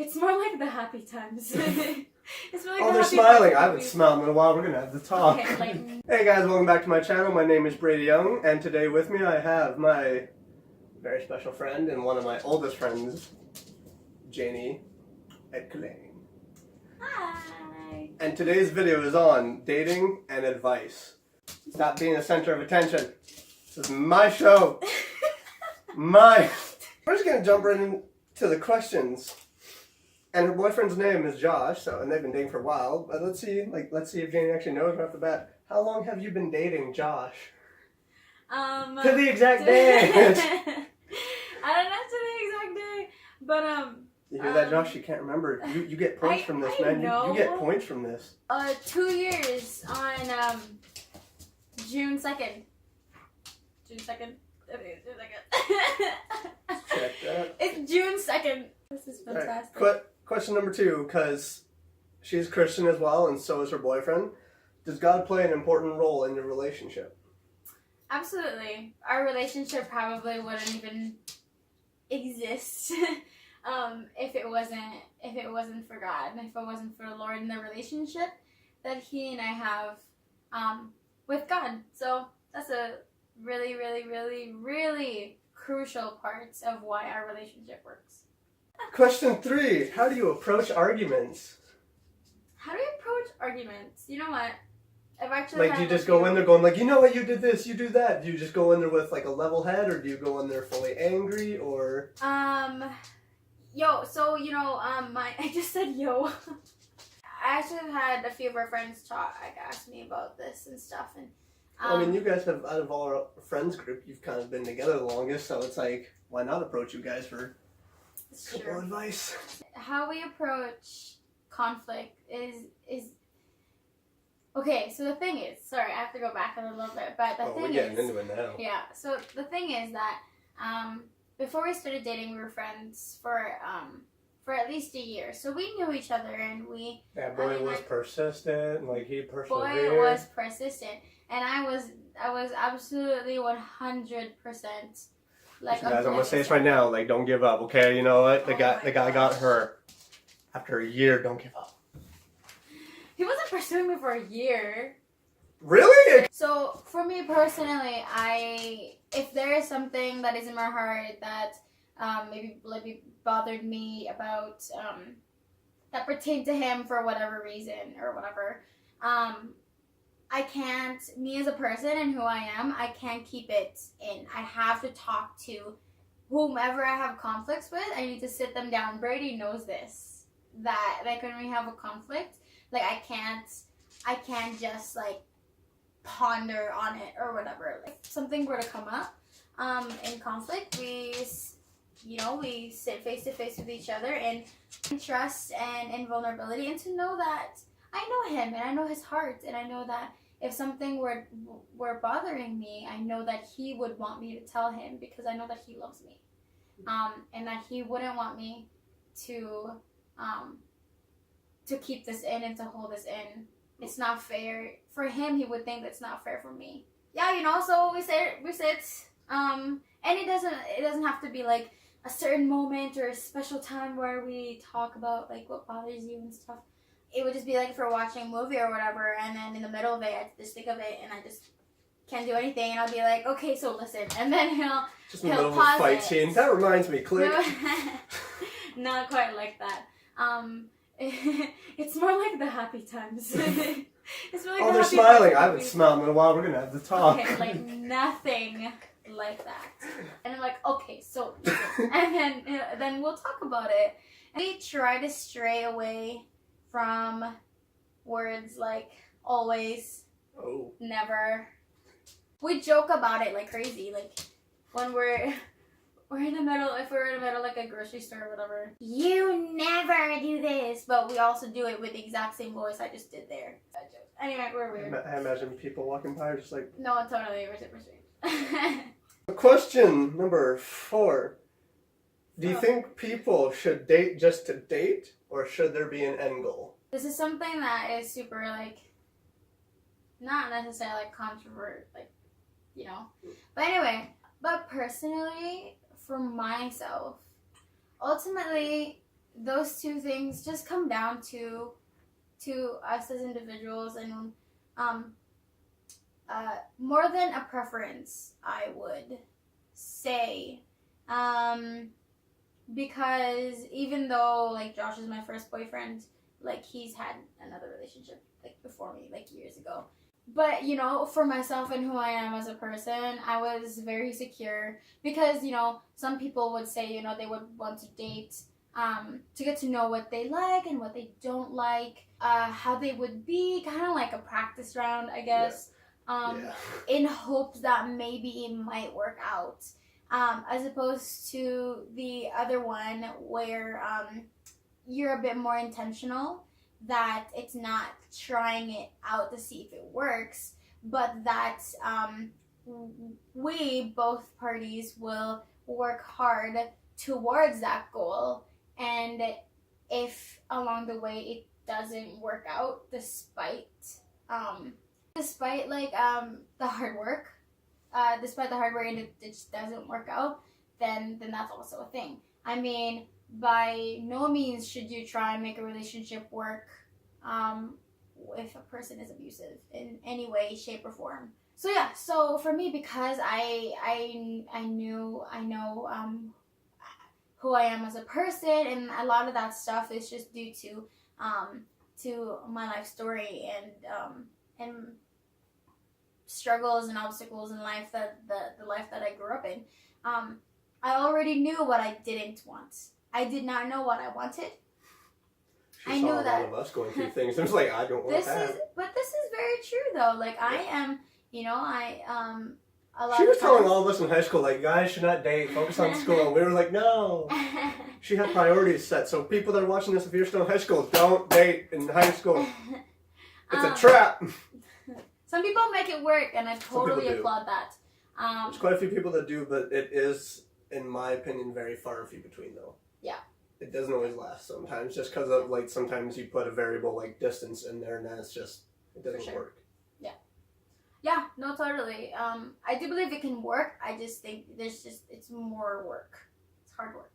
It's more like the happy times. It's really Oh, they're smiling. I haven't smiled in a while. We're going to have to talk. Okay, like... Hey guys, welcome back to my channel. My name is Brady Young, and today with me I have my very special friend and one of my oldest friends, Janie at Clayne. Hi! And today's video is on dating and advice. Stop being the center of attention. This is my show. We're just going to jump right into the questions. And her boyfriend's name is Josh, and they've been dating for a while. But let's see if Janie actually knows right off the bat. How long have you been dating Josh? To the exact day. I don't know to the exact day, but You hear that, Josh? You can't remember. You get points from this, man. You get points from this. 2 years on June 2nd. June 2nd. Check that. It's June 2nd. This is fantastic. Right. Question number 2, because she's Christian as well, and so is her boyfriend. Does God play an important role in your relationship? Absolutely. Our relationship probably wouldn't even exist if it wasn't for God, if it wasn't for the Lord and the relationship that He and I have with God. So that's a really, really, really, really crucial part of why our relationship works. Question 3, how do you approach arguments? How do you approach arguments? You know what? I've actually do you just go in there going like, you know what, you did this, you do that? Do you just go in there with like a level head, or do you go in there fully angry, or? I just said yo. I actually have had a few of our friends ask me about this and stuff, and I mean, you guys have, out of all our friends group, you've kind of been together the longest, so it's like, why not approach you guys for simple advice? How we approach conflict is okay. So the thing is, sorry, I have to go back a little bit, but we're getting into it now. Yeah. So the thing is that before we started dating, we were friends for at least a year, so we knew each other, and we. That boy was persistent, like he persevered. Boy was persistent, and I was absolutely 100%. Like, guys, I'm gonna say this right now. Like, don't give up, okay? You know what? The guy got her. After a year, don't give up. He wasn't pursuing me for a year. Really? So for me personally, if there is something that is in my heart that maybe bothered me about that pertained to him for whatever reason or whatever, I can't, me as a person and who I am, I can't keep it in. I have to talk to whomever I have conflicts with. I need to sit them down. Brady knows this, that like when we have a conflict, like I can't just like ponder on it or whatever. Like if something were to come up in conflict, we sit face to face with each other and trust and in vulnerability, and to know that I know him and I know his heart, and I know that if something were bothering me, I know that he would want me to tell him, because I know that he loves me, and that he wouldn't want me to keep this in and to hold this in. It's not fair for him. He would think that's not fair for me. Yeah, so we sit, and it doesn't have to be like a certain moment or a special time where we talk about like what bothers you and stuff. It would just be like if we're watching a movie or whatever, and then in the middle of it, I just think of it and I just can't do anything, and I'll be like, okay, so listen, and then he'll just in the middle of a fight scene. That reminds me, click. No, not quite like that. It's more like the happy times. It's really. Oh, they're smiling. I haven't smiled in a while. We're gonna have to talk. Okay, like nothing like that. And I'm like, okay, so, and then we'll talk about it. And we try to stray away from words like always, never. We joke about it like crazy, like when we're in the middle, if we're in the middle like a grocery store or whatever. You never do this, but we also do it with the exact same voice I just did there. Anyway, we're weird. I imagine people walking by are just like... No, totally, we're super strange. Question number 4. Do you think people should date just to date, or should there be an end goal? This is something that is super, like, not necessarily like controversial, like, But anyway, but personally, for myself, ultimately, those two things just come down to us as individuals, and more than a preference, I would say, because even though like Josh is my first boyfriend, like he's had another relationship like before me, like years ago. But you know, for myself and who I am as a person, I was very secure because you know some people would say you know they would want to date to get to know what they like and what they don't like, how they would be, kind of like a practice round, I guess, in hopes that maybe it might work out, as opposed to the other one where you're a bit more intentional, that it's not trying it out to see if it works, but that we, both parties, will work hard towards that goal. And if along the way it doesn't work out, despite like the hard work, and it just doesn't work out, then that's also a thing. I mean, by no means should you try and make a relationship work if a person is abusive in any way, shape, or form. So yeah, so for me, because I know who I am as a person, and a lot of that stuff is just due to my life story and struggles and obstacles in life, that the life that I grew up in. I already knew what I didn't want. I did not know what I wanted. I knew that. A lot of us going through things. I was like, I don't want that. But this is very true though. Like I am, you know, a lot. She was telling all of us in high school, like, guys should not date, focus on school. And we were like, no. She had priorities set. So people that are watching this, if you're still in high school, don't date in high school. It's a trap. Some people make it work, and I totally applaud that. There's quite a few people that do, but it is, in my opinion, very far and few between, though. Yeah. It doesn't always last sometimes, just because of, like, sometimes you put a variable like distance in there, and then it's just, it doesn't work. Yeah, no, totally. I do believe it can work. I just think it's more work. It's hard work.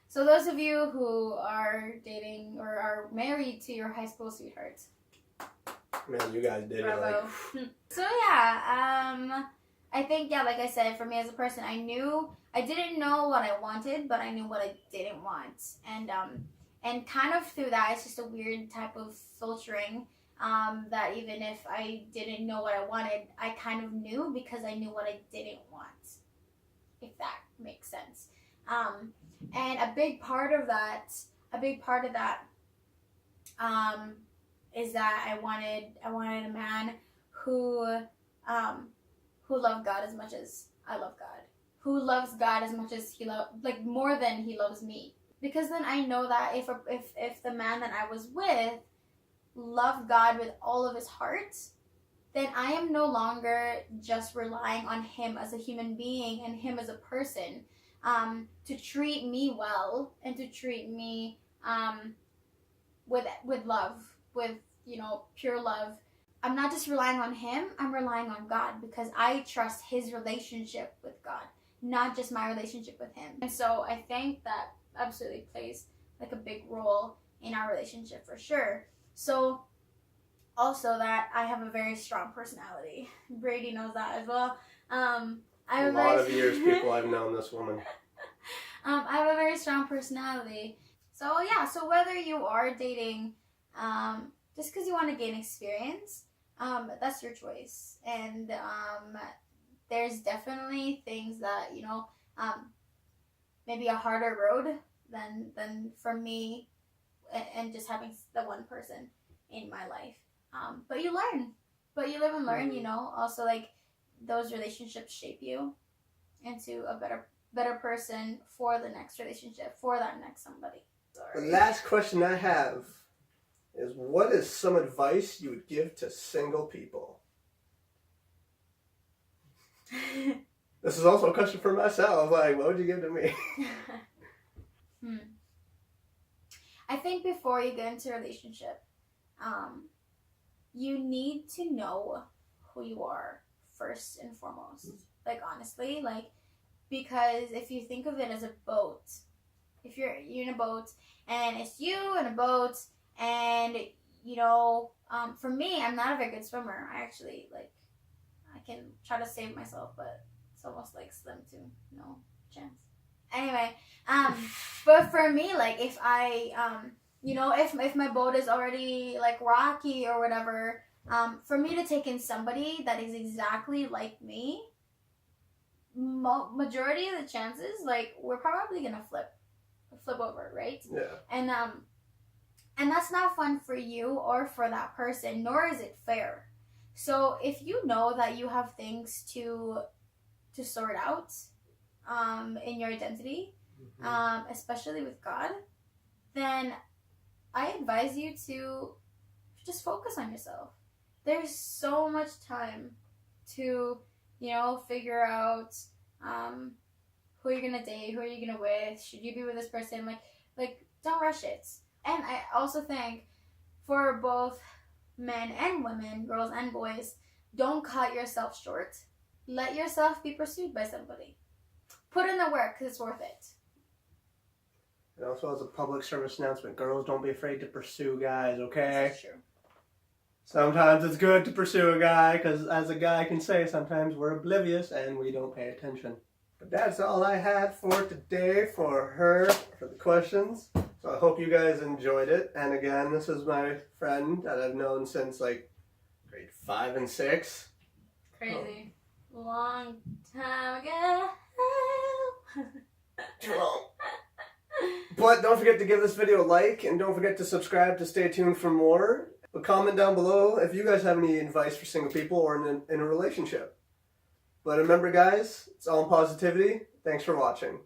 So those of you who are dating or are married to your high school sweethearts, man, you guys did bravo. it. Like... So yeah, I think, yeah, like I said, for me as a person, I didn't know what I wanted, but I knew what I didn't want, and kind of through that, it's just a weird type of filtering. That even if I didn't know what I wanted, I kind of knew because I knew what I didn't want, if that makes sense. And a big part of that is that I wanted a man who loved God as much as I love God, who loves God as much as more than he loves me. Because then I know that if the man that I was with loved God with all of his heart, then I am no longer just relying on him as a human being and him as a person to treat me well and to treat me with love, with, you know, pure love. I'm not just relying on him, I'm relying on God, because I trust his relationship with God, not just my relationship with him. And so I think that absolutely plays like a big role in our relationship for sure. So also that I have a very strong personality. Brady knows that as well. A lot of years, people, I've known this woman. I have a very strong personality. So yeah, so whether you are dating just because you want to gain experience, that's your choice. And there's definitely things that, you know, maybe a harder road than for me and just having the one person in my life. But you learn. But you live and learn, you know. Also, like, those relationships shape you into a better person for the next relationship, for that next somebody. Sorry. The last question I have is, what is some advice you would give to single people? This is also a question for myself. Like, what would you give to me? I think before you get into a relationship, you need to know who you are first and foremost. Like, honestly, like, because if you think of it as a boat, if you're in a boat and it's you in a boat and you know, for me, I'm not a very good swimmer. I actually like, I can try to save myself, but it's almost like slim to no chance. Anyway, but for me, like if I, you know, if my boat is already like rocky or whatever, for me to take in somebody that is exactly like me, majority of the chances, like we're probably gonna flip over, right? Yeah. And that's not fun for you or for that person, nor is it fair. So if you know that you have things to sort out in your identity, especially with God, then I advise you to just focus on yourself. There's so much time to, you know, figure out who you're gonna date, who are you gonna with, should you be with this person, like don't rush it. And I also think for both men and women, girls and boys, don't cut yourself short. Let yourself be pursued by somebody. Put in the work because it's worth it. And also as a public service announcement, girls, don't be afraid to pursue guys, okay? That's true. Sometimes it's good to pursue a guy, because as a guy can say, sometimes we're oblivious and we don't pay attention. But that's all I had for today for the questions. So I hope you guys enjoyed it. And again, this is my friend that I've known since like grade 5 and 6. Crazy. Long time ago. But don't forget to give this video a like, and don't forget to subscribe to stay tuned for more. But comment down below if you guys have any advice for single people or in a relationship. But remember guys, it's all in positivity. Thanks for watching.